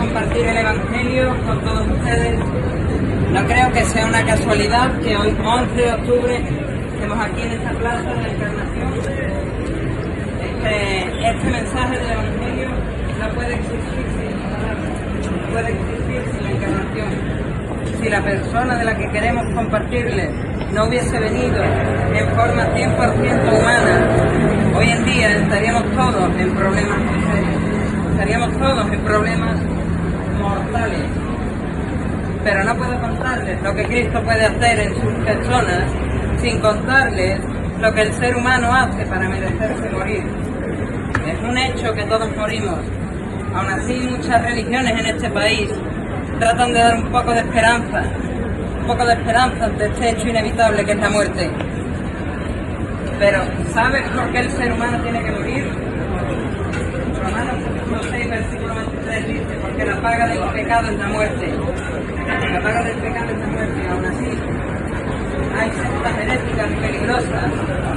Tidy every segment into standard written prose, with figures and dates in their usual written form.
compartir el Evangelio con todos ustedes. No creo que sea una casualidad que hoy, 11 de octubre, estemos aquí en esta plaza de la Encarnación. Este mensaje del Evangelio no puede existir sin la palabra, no puede existir sin la Encarnación. Si la persona de la que queremos compartirle no hubiese venido en forma 100% humana, hoy en día estaríamos todos en problemas muy serios. Estaríamos todos en problemas mortales. Pero no puedo contarles lo que Cristo puede hacer en sus personas sin contarles lo que el ser humano hace para merecerse morir. Es un hecho que todos morimos. Aún así, muchas religiones en este país tratan de dar un poco de esperanza ante este hecho inevitable que es la muerte. Pero, ¿sabes por qué el ser humano tiene que morir? Romanos 6, versículo 23 dice: porque la paga del pecado es la muerte. La paga del pecado es la muerte. Y aún así, hay sectas heréticas peligrosas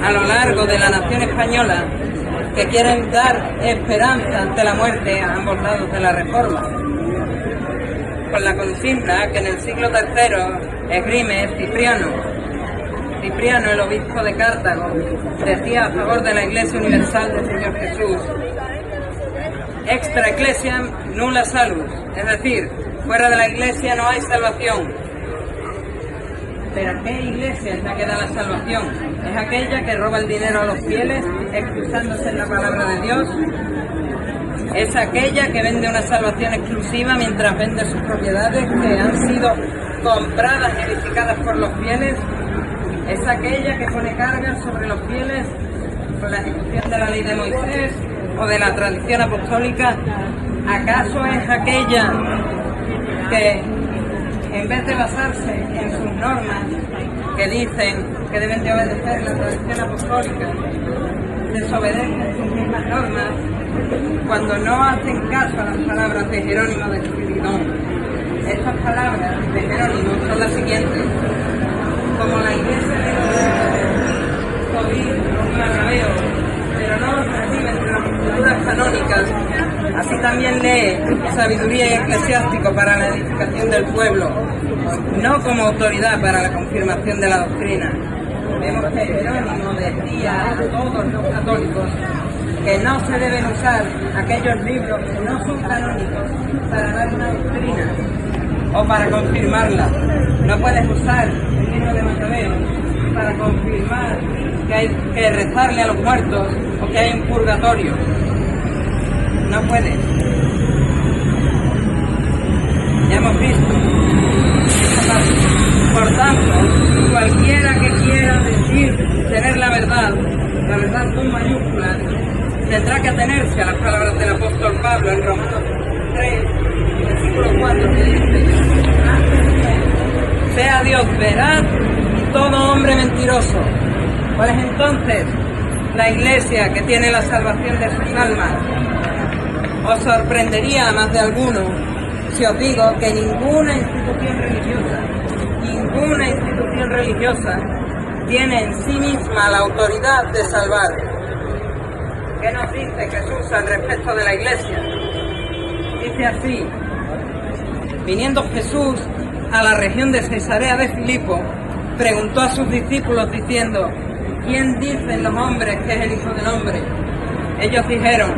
a lo largo de la nación española que quieren dar esperanza ante la muerte a ambos lados de la Reforma, con la consigna que en el siglo III esgrime Cipriano. Cipriano, el obispo de Cartago, decía a favor de la Iglesia Universal del Señor Jesús: extra ecclesiam nulla salus, es decir, fuera de la Iglesia no hay salvación. ¿Pero qué Iglesia es la que da la salvación? ¿Es aquella que roba el dinero a los fieles, excusándose en la palabra de Dios? ¿Es aquella que vende una salvación exclusiva mientras vende sus propiedades que han sido compradas y edificadas por los fieles? ¿Es aquella que pone cargas sobre los fieles con la ejecución de la ley de Moisés o de la tradición apostólica? ¿Acaso es aquella que, en vez de basarse en sus normas, que dicen que deben de obedecer la tradición apostólica, desobedecen sus mismas normas cuando no hacen caso a las palabras de Jerónimo de Ciridón? Estas palabras de Jerónimo son las siguientes: como la Iglesia de oír un macabeo, pero no los recibe entre las escrituras canónicas, así también lee sabiduría y eclesiástico para la edificación del pueblo, no como autoridad para la confirmación de la doctrina. Vemos que Jerónimo decía a todos los católicos que no se deben usar aquellos libros que no son canónicos para dar una doctrina o para confirmarla. No puedes usar el libro de Macabeo para confirmar que hay que rezarle a los muertos o que hay un purgatorio. No puedes. Ya hemos visto esta parte. Por tanto, cualquiera que quiera decir tener la verdad con mayúsculas, tendrá que atenerse a las palabras del apóstol Pablo en Romanos 3, versículo 4, que dice: sea Dios veraz y todo hombre mentiroso. ¿Cuál es entonces la Iglesia que tiene la salvación de sus almas? Os sorprendería a más de alguno si os digo que ninguna institución religiosa tiene en sí misma la autoridad de salvar. ¿Qué nos dice Jesús al respecto de la Iglesia? Dice así: viniendo Jesús a la región de Cesarea de Filipo, preguntó a sus discípulos diciendo: ¿quién dicen los hombres que es el Hijo del Hombre? Ellos dijeron: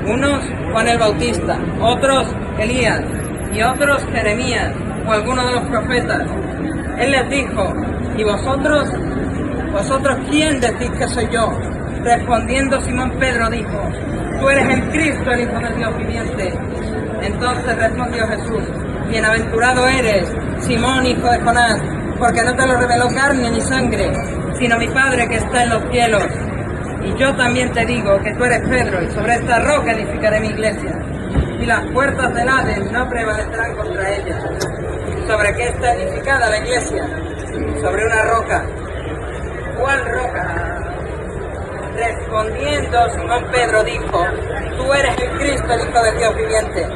unos Juan el Bautista, otros Elías, y otros Jeremías o alguno de los profetas. Él les dijo: ¿y vosotros quién decís que soy yo? Respondiendo Simón Pedro dijo: tú eres el Cristo, el Hijo del Dios viviente. Entonces respondió Jesús: bienaventurado eres, Simón, hijo de Jonás, porque no te lo reveló carne ni sangre, sino mi Padre que está en los cielos. Y yo también te digo que tú eres Pedro, y sobre esta roca edificaré mi iglesia, y las puertas del Hades no prevalecerán contra ella. ¿Sobre qué está edificada la iglesia? Sobre una roca. ¿Cuál roca? Respondiendo Simón Pedro dijo: tú eres el Cristo, el Hijo del Dios viviente.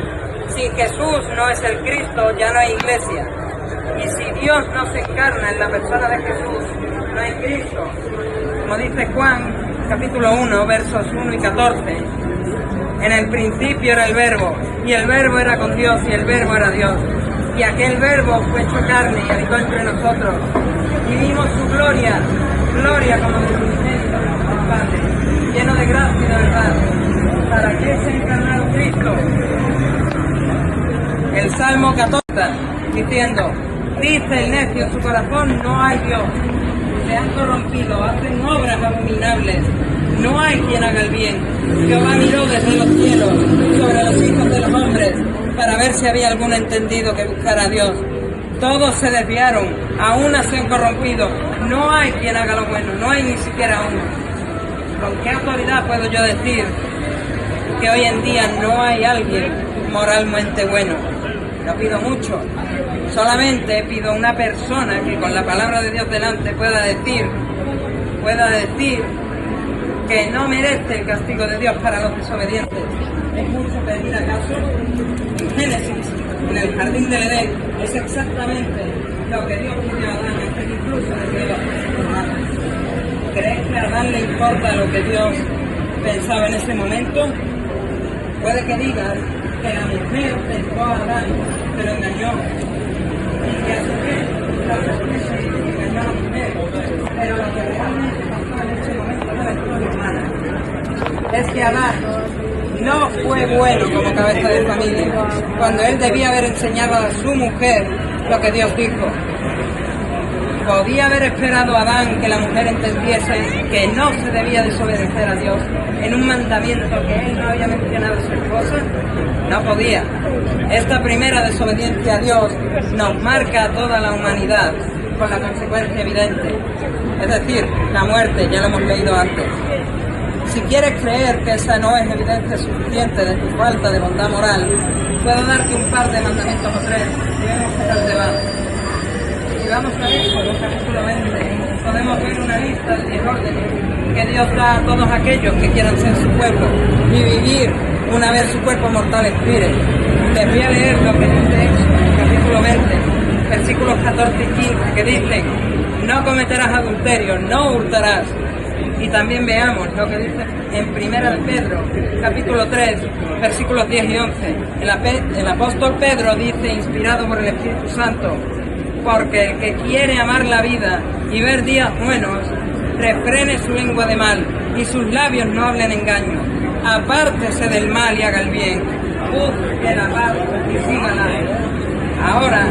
Si Jesús no es el Cristo, ya no hay iglesia. Y si Dios no se encarna en la persona de Jesús, no hay Cristo. Como dice Juan, capítulo 1, versos 1 y 14. En el principio era el Verbo, y el Verbo era con Dios, y el Verbo era Dios. Y aquel Verbo fue hecho carne y habitó entre nosotros. Y vimos su gloria, gloria como de unigénito del Padre, lleno de gracia y de verdad. ¿Para qué se ha encarnado Cristo? El Salmo 14, diciendo, dice el necio en su corazón, no hay Dios. Se han corrompido, hacen obras abominables. No hay quien haga el bien. Jehová miró desde los cielos sobre los hijos de los hombres para ver si había algún entendido que buscara a Dios. Todos se desviaron, a una se han corrompido. No hay quien haga lo bueno, no hay ni siquiera uno. ¿Con qué autoridad puedo yo decir que hoy en día no hay alguien moralmente bueno? No pido mucho, solamente pido una persona que con la palabra de Dios delante pueda decir que no merece el castigo de Dios para los desobedientes. Es mucho pedir acaso. En Génesis, en el jardín del Edén, es exactamente lo que Dios pidió a Adán, antes incluso de que Dios fuese. ¿Crees que a Adán le importa lo que Dios pensaba en ese momento? Puede que digas que la mujer tentó a Adán, pero engañó. Y que a su vez, la mujer engañó a la mujer. Pero lo que realmente pasó en ese momento de la historia humana es que Adán no fue bueno como cabeza de familia, cuando él debía haber enseñado a su mujer lo que Dios dijo. ¿Podía haber esperado a Adán que la mujer entendiese que no se debía desobedecer a Dios en un mandamiento que él no había mencionado a su esposa? No podía. Esta primera desobediencia a Dios nos marca a toda la humanidad con la consecuencia evidente, es decir, la muerte, ya lo hemos leído antes. Si quieres creer que esa no es evidencia suficiente de tu falta de bondad moral, puedo darte un par de mandamientos o tres y vemos qué tal te va. Si vamos a Éxodo, capítulo 20, podemos ver una lista de 10 órdenes que Dios da a todos aquellos que quieran ser su pueblo y vivir una vez su cuerpo mortal expire. Les voy a leer lo que dice Éxodo, capítulo 20, versículos 14 y 15, que dicen, no cometerás adulterio, no hurtarás. Y también veamos lo que dice en Primera de Pedro, capítulo 3, versículos 10 y 11. El apóstol Pedro dice, inspirado por el Espíritu Santo, porque el que quiere amar la vida y ver días buenos, refrene su lengua de mal y sus labios no hablen engaño. Apártese del mal y haga el bien. Busque la paz y sígala. Ahora,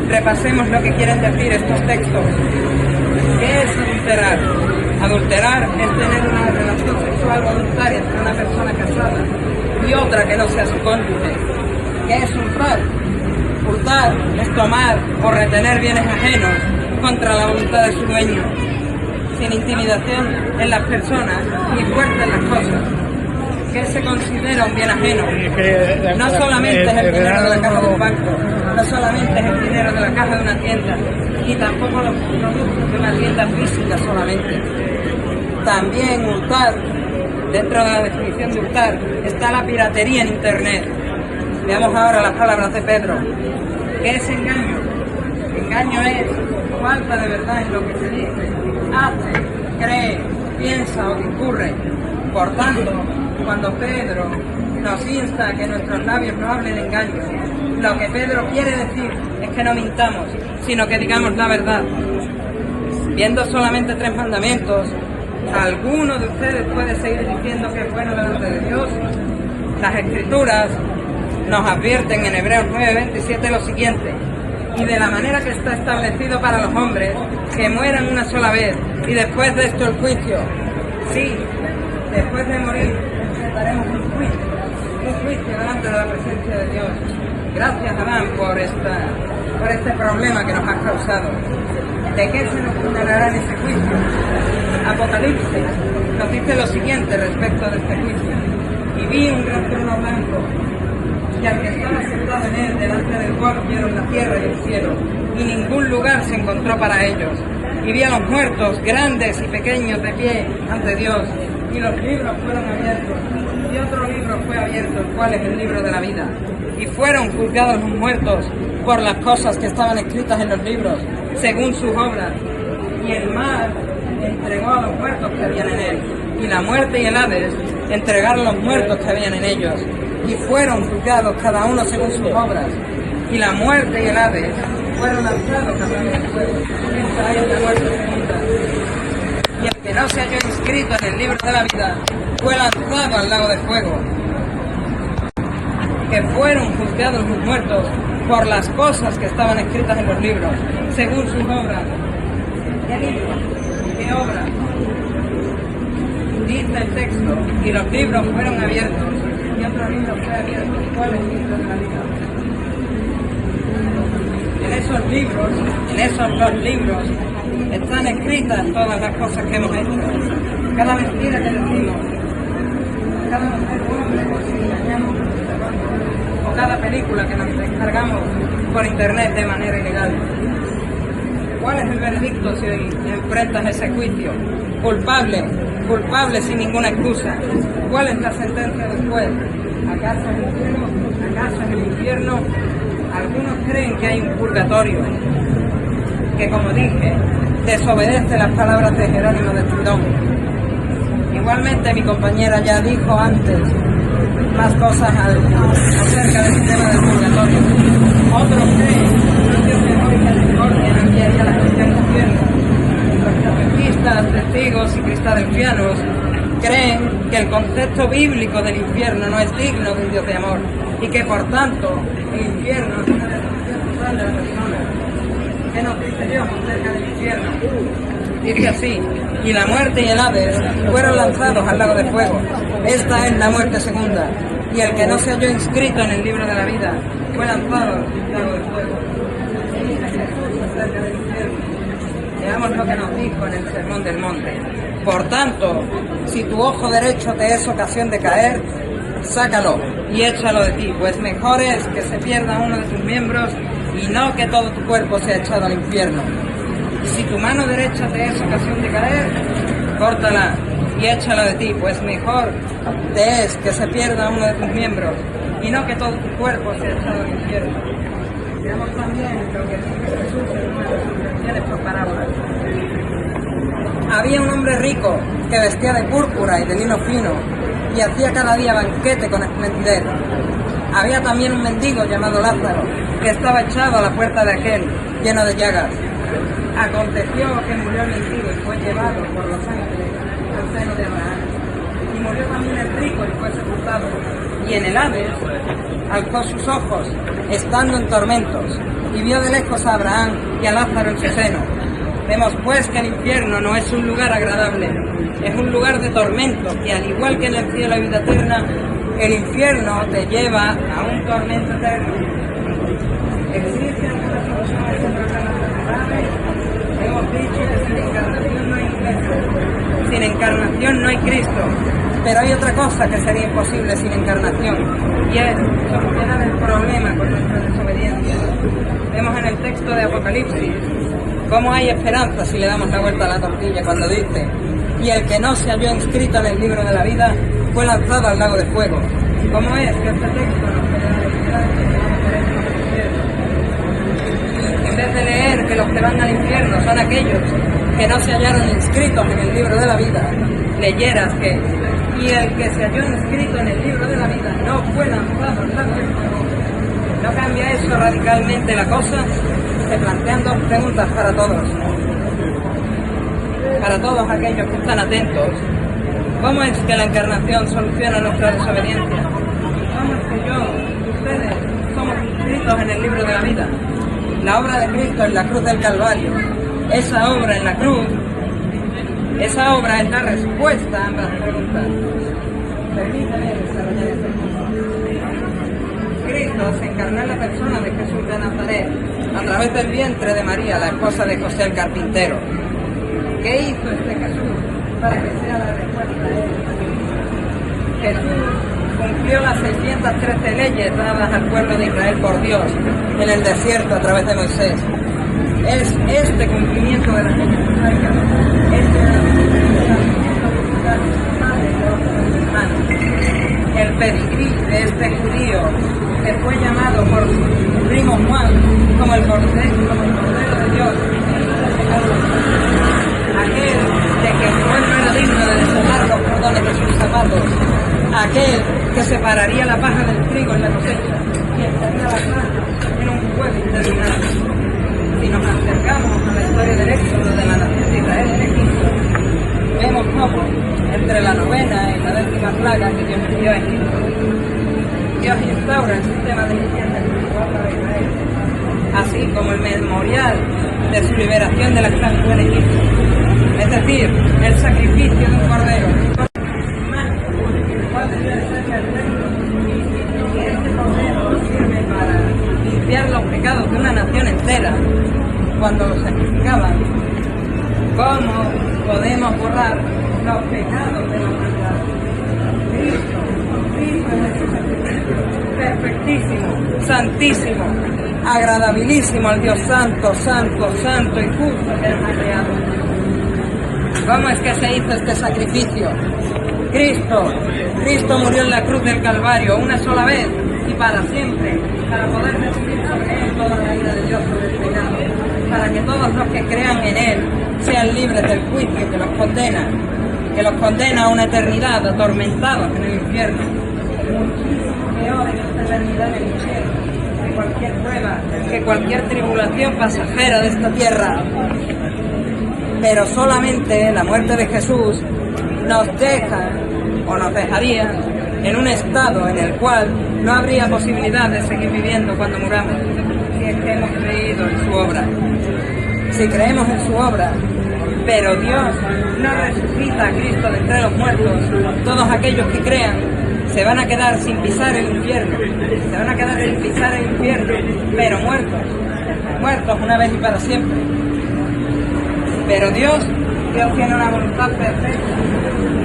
repasemos lo que quieren decir estos textos. ¿Qué es adulterar? Adulterar es tener una relación sexual voluntaria entre una persona casada y otra que no sea su cónyuge. ¿Qué es hurtar? Hurtar es tomar o retener bienes ajenos contra la voluntad de su dueño, sin intimidación en las personas ni fuerza en las cosas. ¿Qué se considera un bien ajeno? No solamente es el dinero de la caja de un banco, no solamente es el dinero de la caja de una tienda, y tampoco los productos de una tienda física solamente. También hurtar, dentro de la definición de hurtar, está la piratería en Internet. Veamos ahora las palabras de Pedro. ¿Qué es engaño? Engaño es falta de verdad en lo que se dice, hace, cree, piensa o discurre. Por tanto, cuando Pedro nos insta a que nuestros labios no hablen engaño, lo que Pedro quiere decir es que no mintamos, sino que digamos la verdad. Viendo solamente 3 mandamientos, ¿alguno de ustedes puede seguir diciendo que es bueno delante de Dios? Las Escrituras nos advierten en Hebreos 9:27 lo siguiente: y de la manera que está establecido para los hombres, que mueran una sola vez, y después de esto el juicio. Sí, después de morir enfrentaremos un juicio delante de la presencia de Dios. Gracias, Adán, por este problema que nos has causado. ¿De qué se nos condenará en ese juicio? Apocalipsis nos dice lo siguiente respecto de este juicio: y vi un gran trono blanco, y al que estaba sentado en él, delante del cual vieron la tierra y el cielo, y ningún lugar se encontró para ellos. Y vi a los muertos, grandes y pequeños, de pie ante Dios, y los libros fueron abiertos, y otro libro fue abierto, el cual es el libro de la vida. Y fueron juzgados los muertos por las cosas que estaban escritas en los libros, según sus obras. Y el mar entregó a los muertos que habían en él, y la muerte y el Hades entregaron los muertos que habían en ellos, y fueron juzgados cada uno según sus obras, y la muerte y el Hades fueron lanzados al lago de fuego. Esta es la muerte segunda. Y el que no se halló inscrito en el libro de la vida fue lanzado al lago de fuego. Que fueron juzgados los muertos por las cosas que estaban escritas en los libros, según sus obras. ¿Qué libro? ¿Qué obra? Dice el texto, y los libros fueron abiertos, y otro libro fue abierto. ¿Cuál es el libro de la vida? En esos libros, en esos dos libros, están escritas todas las cosas que hemos hecho, cada mentira que decimos, cada mujer o hombre que engañamos, o cada película que nos descargamos por internet de manera ilegal. ¿Cuál es el veredicto si enfrentas ese juicio? Culpable, culpable sin ninguna excusa. ¿Cuál es la sentencia después? ¿Acaso es el infierno? ¿Acaso es el infierno? Algunos creen que hay un purgatorio, que como dije, desobedece las palabras de Jerónimo de Tridón. Igualmente mi compañera ya dijo antes más cosas acerca del tema del purgatorio. Otros creen que Dios de amor y misericordia no enviaría a la gente al infierno. Los catequistas, testigos y cristadelfianos creen que el concepto bíblico del infierno no es digno de un Dios de amor y que por tanto el infierno es una definición total de la persona. ¿Qué nos dice Dios acerca del infierno? Dice así: y la muerte y el Hades fueron lanzados al lago de fuego. Esta es la muerte segunda. Y el que no se halló inscrito en el libro de la vida fue lanzado al lago de fuego. Dice Jesús acerca del infierno. Veamos lo que nos dijo en el Sermón del Monte. Por tanto, si tu ojo derecho te es ocasión de caer, sácalo y échalo de ti, pues mejor es que se pierda uno de tus miembros y no que todo tu cuerpo sea echado al infierno. Y si tu mano derecha te es ocasión de caer, córtala y échala de ti, pues mejor te es que se pierda uno de tus miembros y no que todo tu cuerpo sea echado al infierno. Veamos también lo que dice Jesús en una de sus lecciones por parábolas. Había un hombre rico que vestía de púrpura y de lino fino y hacía cada día banquete con esplendidez. Había también un mendigo llamado Lázaro que estaba echado a la puerta de aquel, lleno de llagas. Aconteció que murió el mendigo y fue llevado por los ángeles al seno de Abraham. Y murió también el rico y fue sepultado. Y en el Hades alzó sus ojos, estando en tormentos, y vio de lejos a Abraham y a Lázaro en su seno. Vemos pues que el infierno no es un lugar agradable, es un lugar de tormento, que al igual que en el cielo hay vida eterna, el infierno te lleva a un tormento eterno. ¿Existe alguna solución a este problema tan grave? Hemos dicho que sin encarnación no hay Cristo. Sin encarnación no hay Cristo. Pero hay otra cosa que sería imposible sin encarnación, y es solucionar el problema con nuestra desobediencia. Vemos en el texto de Apocalipsis cómo hay esperanza si le damos la vuelta a la tortilla cuando dice: y el que no se halló inscrito en el libro de la vida fue lanzado al lago de fuego. ¿Cómo es que este texto nos puede dar esperanza que vamos a infierno? En vez de leer que los que van al infierno son aquellos que no se hallaron inscritos en el libro de la vida, leyeras que y el que se halló inscrito en el libro de la vida no fue lanzado al lago de fuego. ¿No cambia eso radicalmente la cosa? Se plantean dos preguntas para todos aquellos que están atentos. ¿Cómo es que la encarnación soluciona nuestra desobediencia? ¿Cómo es que ustedes, somos inscritos en el libro de la vida? La obra de Cristo en la cruz del Calvario, esa obra en la cruz, esa obra es la respuesta a ambas preguntas. Permítame desarrollar este punto. Cristo se encarnó en la persona de Jesús de Nazaret a través del vientre de María, la esposa de José el carpintero. ¿Qué hizo este Jesús para que sea la respuesta a él? Jesús cumplió las 613 leyes dadas al pueblo de Israel por Dios en el desierto a través de Moisés. Es este cumplimiento de las leyes judaicas, el pedigrí de este judío que fue llamado por su primo Juan como el Cordero de Dios, aquel de que el pueblo era digno de desatar los cordones cordones de sus zapatos, aquel que separaría la paja del trigo en la cosecha y echaría las manos en un fuego interminable. Si nos acercamos a la historia del éxodo de la nación de Israel en Egipto, vemos cómo, entre la novena y la 10ª plaga que Dios envió a Egipto, Dios instaura el sistema de limpieza espiritual para Israel, así como el memorial de su liberación de la esclavitud en Egipto, es decir, el sacrificio de un cordero, el cual debía de ser perfecto, y este cordero sirve para limpiar los pecados de una nación entera. Cuando lo sacrificaban, ¿cómo podemos borrar los pecados de la humanidad? Cristo es el sacrificio perfectísimo, santísimo, agradabilísimo al Dios santo, santo, santo y justo que nos ha creado. ¿Cómo es que se hizo este sacrificio? Cristo murió en la cruz del Calvario una sola vez y para siempre, para poder recibir sobre él toda la ira de Dios sobre el pecado, para que todos los que crean en él sean libres del juicio que los condena a una eternidad atormentados en el infierno. Muchísimo peor en esta eternidad en el infierno que cualquier prueba, que cualquier tribulación pasajera de esta tierra. Pero solamente la muerte de Jesús nos deja, o nos dejaría, en un estado en el cual no habría posibilidad de seguir viviendo cuando muramos, si es que hemos creído en su obra. Si creemos en su obra, pero Dios no resucita a Cristo de entre los muertos, todos aquellos que crean se van a quedar sin pisar el infierno, se van a quedar sin pisar el infierno, pero muertos una vez y para siempre. Pero Dios tiene una voluntad perfecta.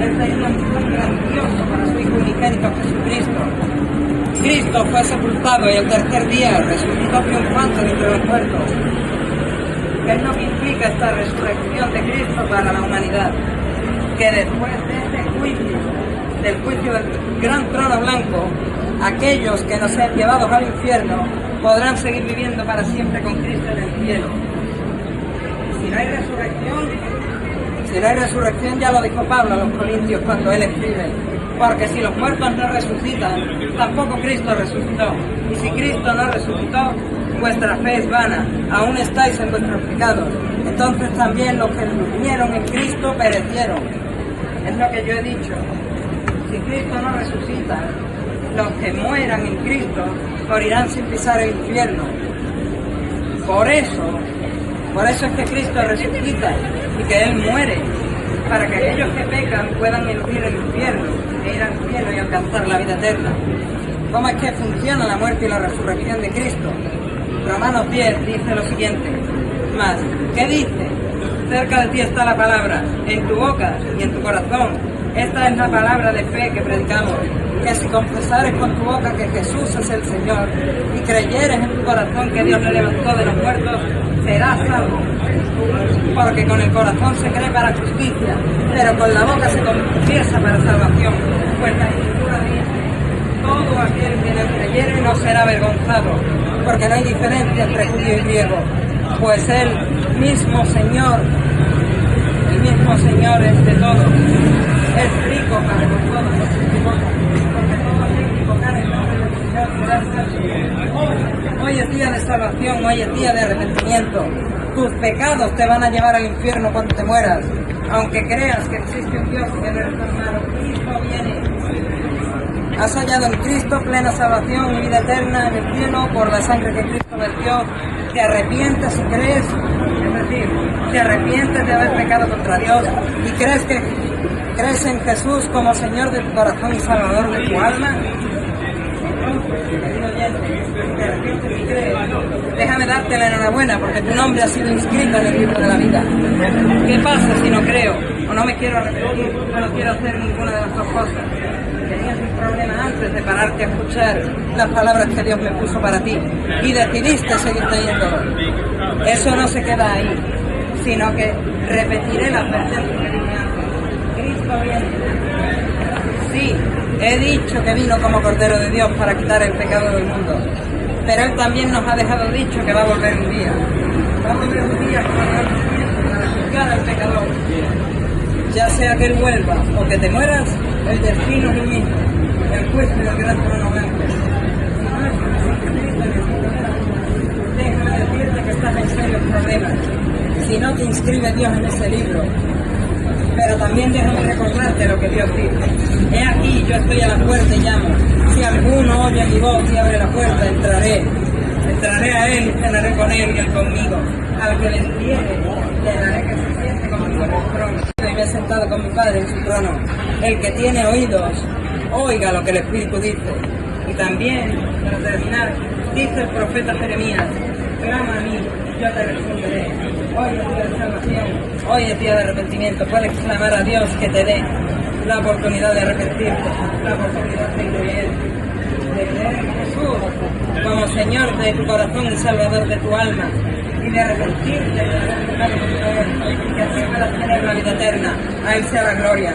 Él tenía un plan grandioso para su Hijo unigénito Jesucristo. Cristo fue sepultado y el tercer día resucitó triunfante de entre los muertos. ¿Qué es lo que implica esta resurrección de Cristo para la humanidad? Que después de este juicio, del juicio del gran trono blanco, aquellos que no sean llevados al infierno podrán seguir viviendo para siempre con Cristo en el cielo. Si no hay resurrección, ya lo dijo Pablo a los Corintios cuando él escribe, porque si los muertos no resucitan, tampoco Cristo resucitó. Y si Cristo no resucitó, vuestra fe es vana, aún estáis en vuestros pecados. Entonces también los que durmieron en Cristo perecieron. Es lo que yo he dicho. Si Cristo no resucita, los que mueran en Cristo morirán sin pisar el infierno. Por eso es que Cristo resucita y que Él muere, para que aquellos que pecan puedan eludir el infierno e ir al cielo y alcanzar la vida eterna. ¿Cómo es que funciona la muerte y la resurrección de Cristo? Romanos 10 dice lo siguiente: mas, ¿qué dice? Cerca de ti está la palabra, en tu boca y en tu corazón. Esta es la palabra de fe que predicamos, que si confesares con tu boca que Jesús es el Señor y creyeres en tu corazón que Dios le levantó de los muertos, serás salvo. Porque con el corazón se cree para justicia, pero con la boca se confiesa para salvación. Pues la Escritura dice: todo aquel que en él creyere no será avergonzado, porque no hay diferencia entre judío y griego, pues el mismo Señor es de todos, es rico para con todos los que equivocan, porque todo aquel que invocar el nombre del Señor será salvo. Hoy es día de salvación, hoy es día de arrepentimiento. Tus pecados te van a llevar al infierno cuando te mueras, aunque creas que existe un Dios que no eres tan malo. Cristo viene. Has hallado en Cristo plena salvación y vida eterna en el cielo por la sangre que Cristo vertió. Te arrepientes y crees, es decir, te arrepientes de haber pecado contra Dios y crees en Jesús como Señor de tu corazón y Salvador de tu alma. Querido oyente, te arrepientes y crees, déjame darte la enhorabuena porque tu nombre ha sido inscrito en el libro de la vida. ¿Qué pasa si no creo o no me quiero arrepentir o no quiero hacer ninguna de las dos cosas? Tenías un problema antes de pararte a escuchar las palabras que Dios me puso para ti y decidiste seguir leyéndolo. Eso no se queda ahí, sino que repetiré la advertencia que dije antes. Cristo viene. Sí, he dicho que vino como Cordero de Dios para quitar el pecado del mundo, pero Él también nos ha dejado dicho que va a volver un día. Va a volver un día para juzgar al pecador. Ya sea que él vuelva o que te mueras, el destino es lo mismo. El juicio del gran trono blanco. Déjame decirte que estás en serios problemas. Si no te inscribe Dios en ese libro. Pero también déjame recordarte lo que Dios dice. He aquí, yo estoy a la puerta y llamo. Si alguno oye mi voz y abre la puerta, entraré. Entraré a él y cenaré con él y él conmigo. Al que le entiende, le daré que se siente conmigo en el trono. Y me he sentado con mi Padre en su trono. El que tiene oídos, oiga lo que el Espíritu dice. Y también, para terminar, dice el profeta Jeremías: clama a mí, yo te responderé. Hoy es día de salvación, hoy es día de arrepentimiento. Puedes clamar a Dios que te dé la oportunidad de arrepentirte, la oportunidad de creer en Jesús como Señor de tu corazón y Salvador de tu alma, y de arrepentirte de haber pecado contra Él, y que así puedas tener la vida eterna. A Él sea la gloria.